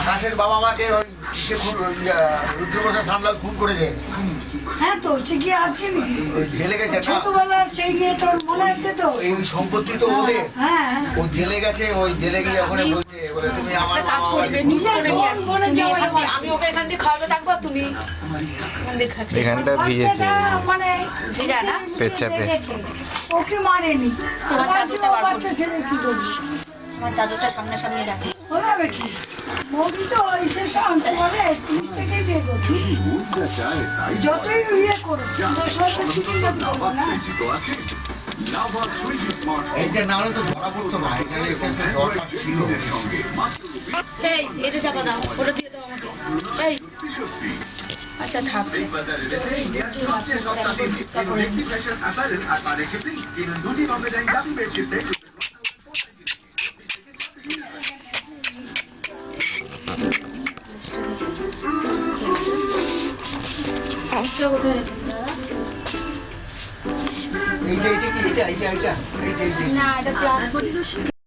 আকাশের বাবা মাকে ওই রুদ্রপ্রসাদ সামলাল খুন করেছে। হ্যাঁ তো সে কি আজকে নাকি জেলে গেছে ছোটবেলা সেই ইয়েটার মনে আছে তো এই সম্পত্তি তো ওদের। হ্যাঁ ও জেলে গেছে, ওই জেলে গিয়ে ওখানে বলছে বলে তুমি আমার কাজ করবে, নিজে করে নিয়ে আসি। আমি ওকে এখান দিয়ে খাওয়াতে থাকবো, তুমি এখানটা ভিজেছে মানে ভিজা না পেচ্ছাপে। ওকে মারেনি। তোমার চাদরটা বার করো। বাচ্চা ছেলে কি করবে? আমার চাদরটা সামনাসামনি রাখি। হবে কি মৌরি তো এসে শান্ত করে পুলিশ থেকে বিয়ে করবে যতই ইয়ে করো তোর সাথে চিঠি যাতে করবো না। এইটা না হলে তো ধরা পড়তো না। এখানে কিন্তু দরকার ছিল। এই এটা চাপা দাও, ওটা দিয়ে দাও আমাকে। এই আচ্ছা থাক। কোথায় রেখেছি দাদা? এইটা কি এইটা এইটা এইটা না এটা প্লাস্টিক।